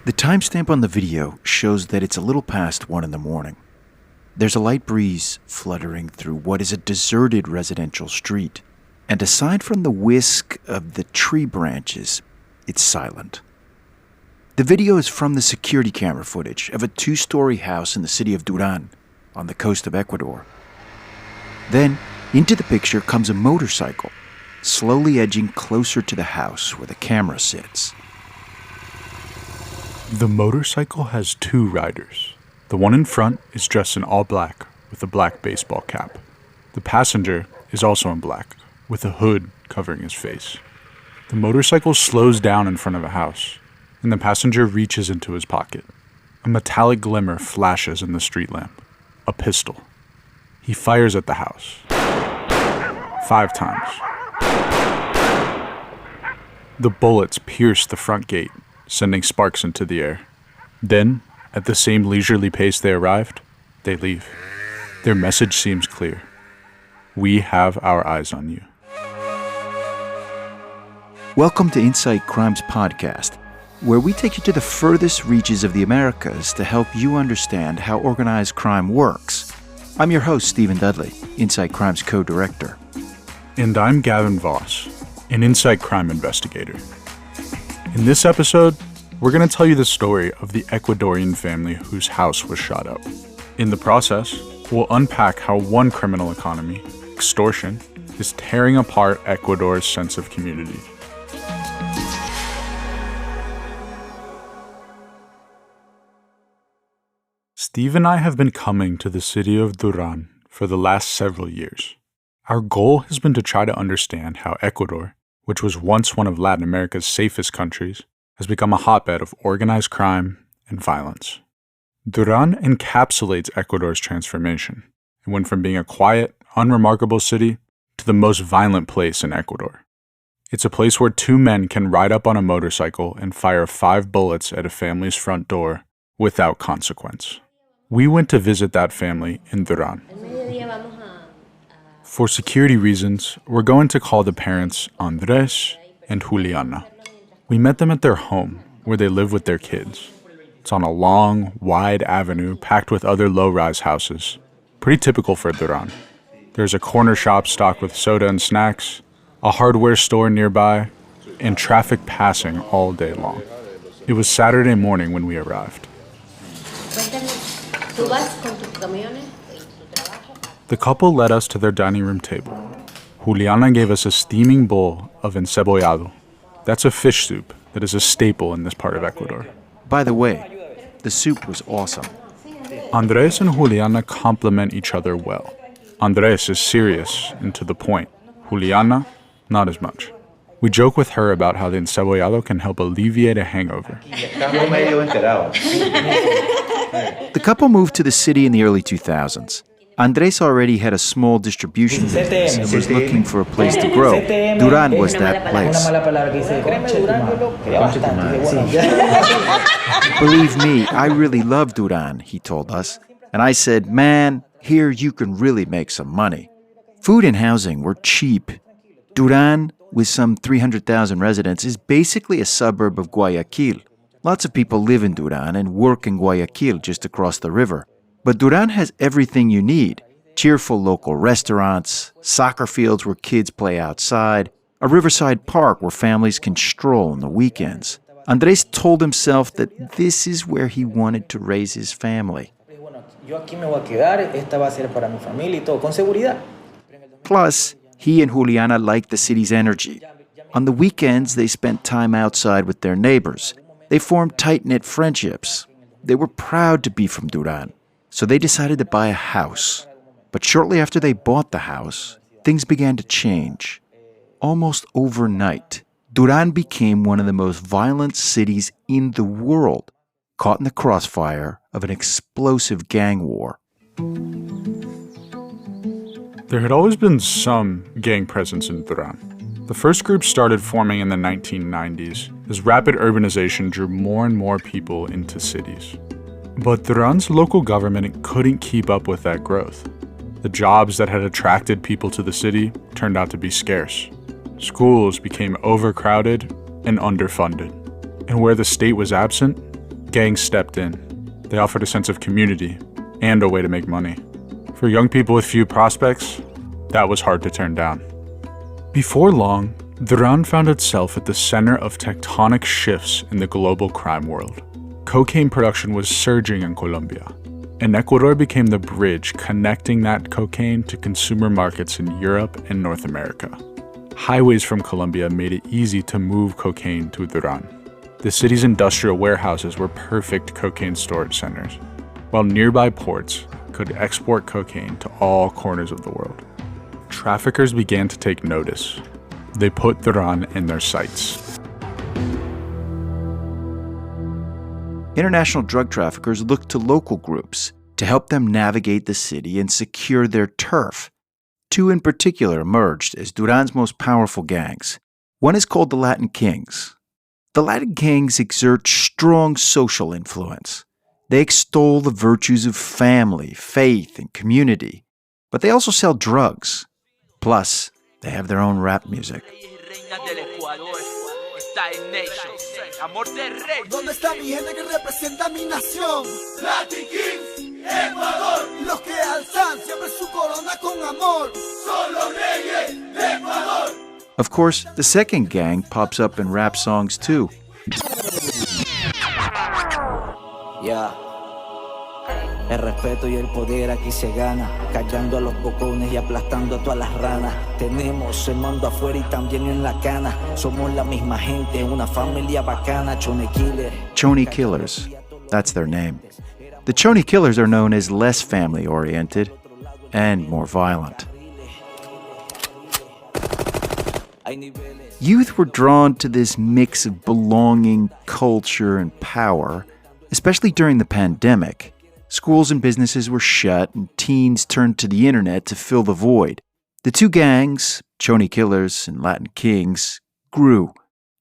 The timestamp on the video shows that it's a little past 1 in the morning. There's a light breeze fluttering through what is a deserted residential street, and aside from the whisk of the tree branches, it's silent. The video is from the security camera footage of a 2-story house in the city of Durán, on the coast of Ecuador. Then, into the picture comes a motorcycle, slowly edging closer to the house where the camera sits. The motorcycle has 2 riders. The one in front is dressed in all black with a black baseball cap. The passenger is also in black with a hood covering his face. The motorcycle slows down in front of a house, and the passenger reaches into his pocket. A metallic glimmer flashes in the street lamp. A pistol. He fires at the house. 5 times. The bullets pierce the front gate, sending sparks into the air. Then, at the same leisurely pace they arrived, they leave. Their message seems clear. We have our eyes on you. Welcome to Inside Crimes Podcast, where we take you to the furthest reaches of the Americas to help you understand how organized crime works. I'm your host, Stephen Dudley, Inside Crimes co-director. And I'm Gavin Voss, an Inside Crime investigator. In this episode, we're going to tell you the story of the Ecuadorian family whose house was shot up. In the process, we'll unpack how one criminal economy, extortion, is tearing apart Ecuador's sense of community. Steve and I have been coming to the city of Durán for the last several years. Our goal has been to try to understand how Ecuador, which was once one of Latin America's safest countries, has become a hotbed of organized crime and violence. Durán encapsulates Ecuador's transformation. It went from being a quiet, unremarkable city to the most violent place in Ecuador. It's a place where 2 men can ride up on a motorcycle and fire 5 bullets at a family's front door without consequence. We went to visit that family in Durán. For security reasons, we're going to call the parents Andrés and Juliana. We met them at their home, where they live with their kids. It's on a long, wide avenue packed with other low-rise houses. Pretty typical for Durán. There's a corner shop stocked with soda and snacks, a hardware store nearby, and traffic passing all day long. It was Saturday morning when we arrived. The couple led us to their dining room table. Juliana gave us a steaming bowl of encebollado. That's a fish soup that is a staple in this part of Ecuador. By the way, the soup was awesome. Andrés and Juliana complement each other well. Andrés is serious and to the point. Juliana, not as much. We joke with her about how the encebollado can help alleviate a hangover. The couple moved to the city in the early 2000s. Andrés already had a small distribution business and was looking for a place to grow. Durán was that place. Believe me, I really love Durán, he told us. And I said, man, here you can really make some money. Food and housing were cheap. Durán, with some 300,000 residents, is basically a suburb of Guayaquil. Lots of people live in Durán and work in Guayaquil just across the river. But Durán has everything you need. Cheerful local restaurants, soccer fields where kids play outside, a riverside park where families can stroll on the weekends. Andrés told himself that this is where he wanted to raise his family. Plus, he and Juliana liked the city's energy. On the weekends, they spent time outside with their neighbors. They formed tight-knit friendships. They were proud to be from Durán. So they decided to buy a house. But shortly after they bought the house, things began to change. Almost overnight, Durán became one of the most violent cities in the world, caught in the crossfire of an explosive gang war. There had always been some gang presence in Durán. The first group started forming in the 1990s as rapid urbanization drew more and more people into cities. But Durán's local government couldn't keep up with that growth. The jobs that had attracted people to the city turned out to be scarce. Schools became overcrowded and underfunded. And where the state was absent, Gangs stepped in. They offered a sense of community and a way to make money. For young people with few prospects, that was hard to turn down. Before long, Durán found itself at the center of tectonic shifts in the global crime world. Cocaine production was surging in Colombia, and Ecuador became the bridge connecting that cocaine to consumer markets in Europe and North America. Highways from Colombia made it easy to move cocaine to Durán. The city's industrial warehouses were perfect cocaine storage centers, while nearby ports could export cocaine to all corners of the world. Traffickers began to take notice. They put Durán in their sights. International drug traffickers looked to local groups to help them navigate the city and secure their turf. Two in particular emerged as Durán's most powerful gangs. One is called the Latin Kings. The Latin Kings exert strong social influence. They extol the virtues of family, faith, and community, but they also sell drugs. Plus, they have their own rap music. ¿Dónde está mi gente que representa mi nación? Latin Kings, Ecuador. Los que alzan siempre su corona con amor. Son los reyes de Ecuador. Of course, the second gang pops up in rap songs too. Yeah. El respeto y el poder aquí se gana, callando a los bocones y aplastando a todas las ranas. Tenemos el mando afuera y también en la cana. Somos la misma gente, una familia bacana. Chone Killers. Chone Killers. That's their name. The Chone Killers are known as less family-oriented and more violent. Youth were drawn to this mix of belonging, culture, and power, especially during the pandemic. Schools and businesses were shut, and teens turned to the internet to fill the void. The two gangs, Chone Killers and Latin Kings, grew,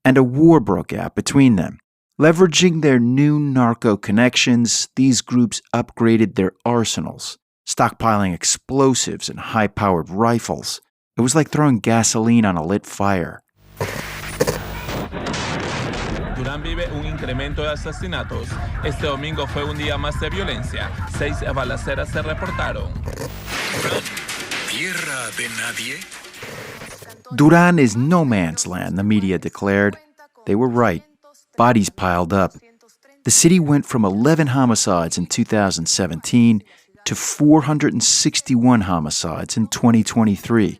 and a war broke out between them. Leveraging their new narco connections, these groups upgraded their arsenals, stockpiling explosives and high-powered rifles. It was like throwing gasoline on a lit fire. Durán vive un incremento de asesinatos. Este domingo fue un día más de violencia. 6 balaceras se reportaron. ¿Tierra de nadie? Durán is no man's land, the media declared. They were right. Bodies piled up. The city went from 11 homicides in 2017 to 461 homicides in 2023.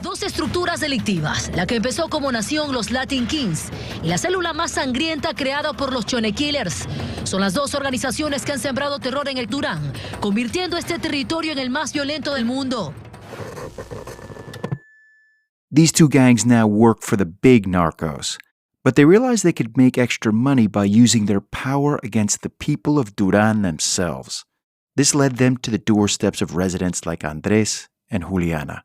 Dos estructuras delictivas, la que empezó como nación los Latin Kings y la célula más sangrienta creada por los Chone Killers, son las dos organizaciones que han sembrado terror en el Durán, convirtiendo este territorio en el más violento del mundo. These two gangs now work for the big narcos, but they realized they could make extra money by using their power against the people of Durán themselves. This led them to the doorsteps of residents like Andrés and Juliana.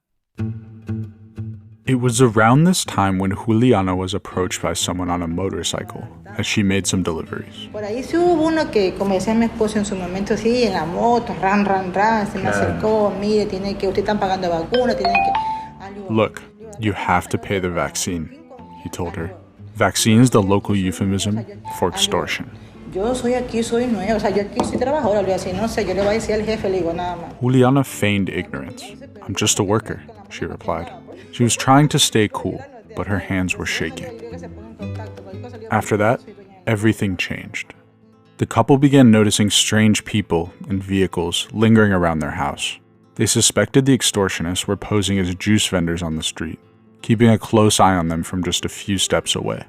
It was around this time when Juliana was approached by someone on a motorcycle as she made some deliveries. Por ahí sí hubo uno que, como decía mi esposo en su momento, sí, en la moto, ran, se me acercó, mire, tiene que, usted están pagando vacuna, tienen que... Look, you have to pay the vaccine, he told her. Vaccine is the local euphemism for extortion. Yo soy aquí, soy nueva, o sea, yo aquí soy trabajadora, le voy a decir, no sé, yo le voy a decir al jefe, le digo nada más. Juliana feigned ignorance. I'm just a worker, she replied. She was trying to stay cool, but her hands were shaking. After that, everything changed. The couple began noticing strange people and vehicles lingering around their house. They suspected the extortionists were posing as juice vendors on the street, keeping a close eye on them from just a few steps away.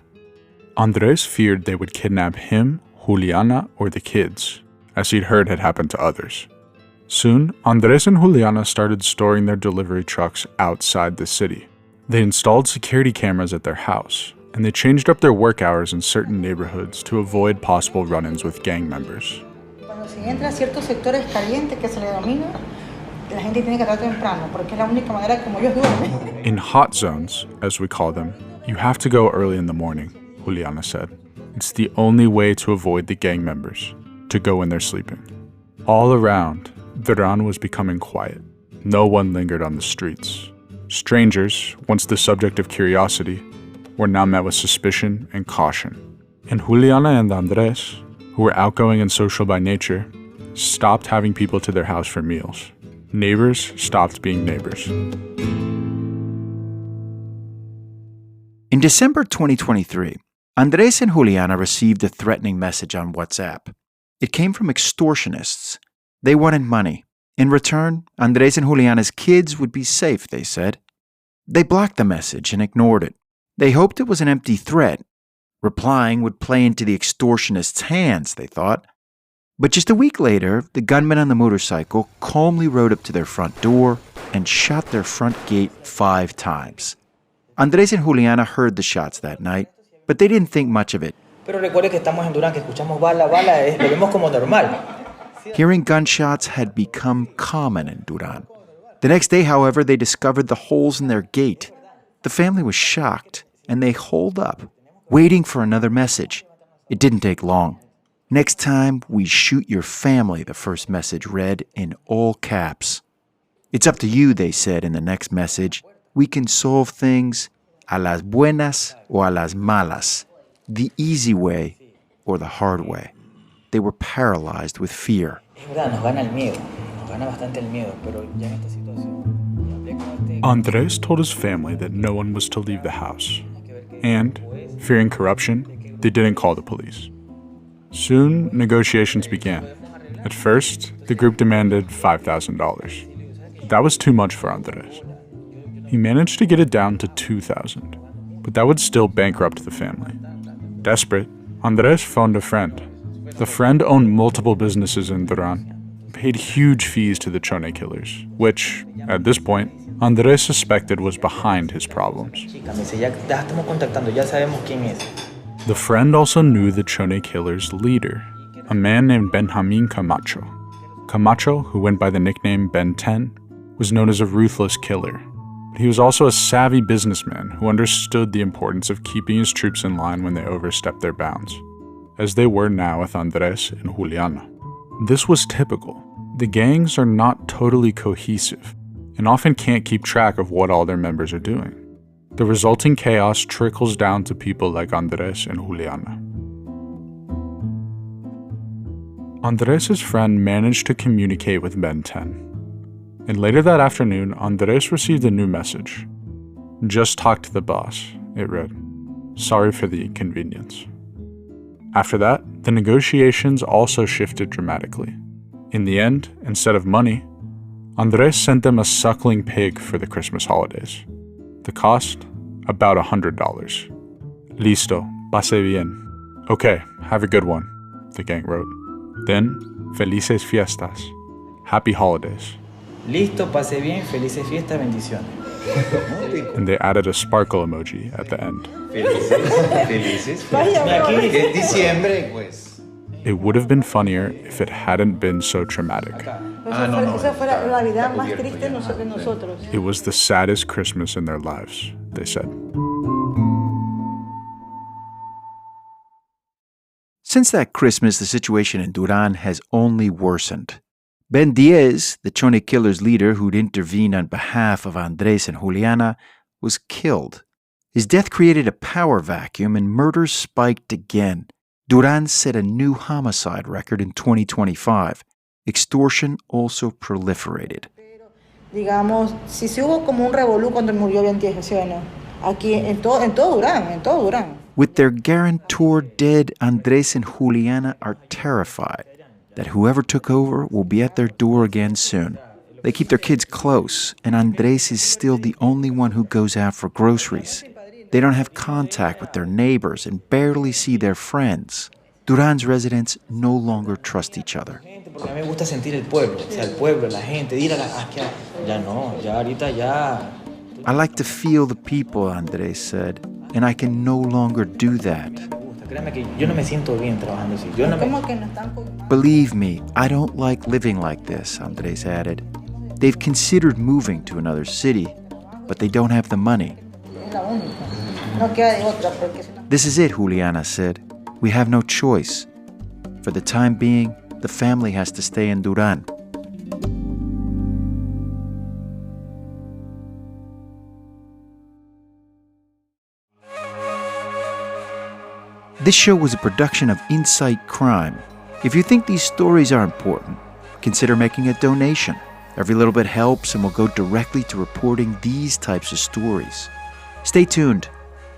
Andrés feared they would kidnap him, Juliana, or the kids, as he'd heard had happened to others. Soon, Andrés and Juliana started storing their delivery trucks outside the city. They installed security cameras at their house, and they changed up their work hours in certain neighborhoods to avoid possible run-ins with gang members. Cuando se entra a ciertos sectores calientes que se le domina, la gente tiene que estar temprano, porque es la única manera como ellos duermen. In hot zones, as we call them, you have to go early in the morning, Juliana said. It's the only way to avoid the gang members, to go when they're sleeping. All around, Durán was becoming quiet. No one lingered on the streets. Strangers, once the subject of curiosity, were now met with suspicion and caution. And Juliana and Andrés, who were outgoing and social by nature, stopped having people to their house for meals. Neighbors stopped being neighbors. In December 2023, Andrés and Juliana received a threatening message on WhatsApp. It came from extortionists. They wanted money. In return, Andrés and Juliana's kids would be safe, they said. They blocked the message and ignored it. They hoped it was an empty threat. Replying would play into the extortionists' hands, they thought. But just a week later, the gunman on the motorcycle calmly rode up to their front door and shot their front gate 5 times. Andrés and Juliana heard the shots that night, but they didn't think much of it. Pero recuerde que estamos en Durán, que escuchamos bala, lo vemos como normal. Hearing gunshots had become common in Durán. The next day, however, they discovered the holes in their gate. The family was shocked, and they holed up, waiting for another message. It didn't take long. "Next time, we shoot your family," the first message read in all caps. "It's up to you," they said in the next message. "We can solve things a las buenas o a las malas, the easy way or the hard way." They were paralyzed with fear. Es verdad, nos gana el miedo. Nos gana bastante el miedo, pero ya en esta situación. Andrés told his family that no one was to leave the house. And, fearing corruption, they didn't call the police. Soon, negotiations began. At first, the group demanded $5,000. That was too much for Andrés. He managed to get it down to $2,000, but that would still bankrupt the family. Desperate, Andrés phoned a friend. The friend owned multiple businesses in Durán, paid huge fees to the Chone Killers, which, at this point, Andrés suspected was behind his problems. Chica, me dice, ya estamos contactando, ya sabemos quién es. The friend also knew the Chone Killers' leader, a man named Benjamin Camacho. Camacho, who went by the nickname Ben 10, was known as a ruthless killer. But he was also a savvy businessman who understood the importance of keeping his troops in line when they overstepped their bounds, as they were now with Andrés and Juliana. This was typical. The gangs are not totally cohesive and often can't keep track of what all their members are doing. The resulting chaos trickles down to people like Andrés and Juliana. Andrés' friend managed to communicate with Ben 10. And later that afternoon, Andrés received a new message. "Just talk to the boss," it read. "Sorry for the inconvenience." After that, the negotiations also shifted dramatically. In the end, instead of money, Andrés sent them a suckling pig for the Christmas holidays. The cost? About $100. "Listo, pase bien." "Okay, have a good one," the gang wrote. Then, "Felices fiestas." "Happy holidays." Listo, pase bien, felices fiestas, bendiciones. And they added a sparkle emoji at the end. Felices fiestas. Diciembre, pues. It would have been funnier if it hadn't been so traumatic. Esa fue la Navidad más triste de nosotros. It was the saddest Christmas in their lives, they said. Since that Christmas, the situation in Durán has only worsened. Ben 10, the Chone Killers leader who'd intervened on behalf of Andrés and Juliana, was killed. His death created a power vacuum and murders spiked again. Durán set a new homicide record in 2025. Extortion also proliferated. Digamos, si se hubo como un revolú cuando murió Ben 10, ¿sí o no? Aquí en todo Durán. With their guarantor dead, Andrés and Juliana are terrified that whoever took over will be at their door again soon. They keep their kids close, and Andrés is still the only one who goes out for groceries. They don't have contact with their neighbors and barely see their friends. Durán's residents no longer trust each other. Porque a mí me gusta sentir el pueblo, o sea, el pueblo, la gente, ir a la... Ya no, ya ahorita ya... I like to feel the people, Andrés said, and I can no longer do that. Créame que yo no me siento bien trabajando así. Believe me, I don't like living like this, Andrés added. They've considered moving to another city, but they don't have the money. This is it, Juliana said. We have no choice. For the time being, the family has to stay in Durán. This show was a production of Insight Crime. If you think these stories are important, consider making a donation. Every little bit helps and will go directly to reporting these types of stories. Stay tuned.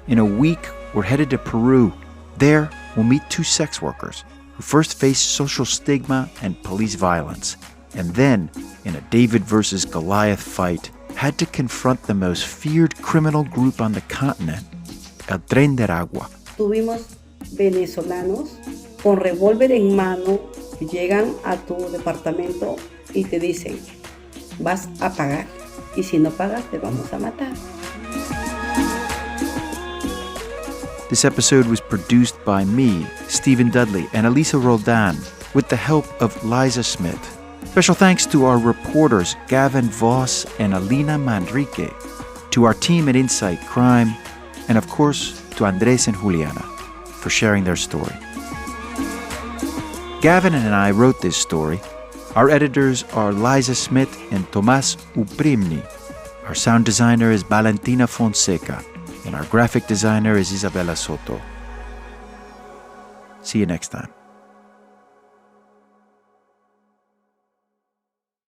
In a week, we're headed to Peru. There, we'll meet two sex workers who first faced social stigma and police violence, and then, in a David versus Goliath fight, had to confront the most feared criminal group on the continent, El Tren de Aragua. Tuvimos venezolanos con revólver en mano que llegan a tu departamento y te dicen, vas a pagar, y si no pagas te vamos a matar. This episode was produced by me, Stephen Dudley, and Elisa Roldan, with the help of Liza Smith. Special thanks to our reporters Gavin Voss and Alina Manrique, to our team at Insight Crime, and of course to Andrés and Juliana for sharing their story. Gavin and I wrote this story. Our editors are Liza Smith and Tomás Uprimni. Our sound designer is Valentina Fonseca, and our graphic designer is Isabela Soto. See you next time.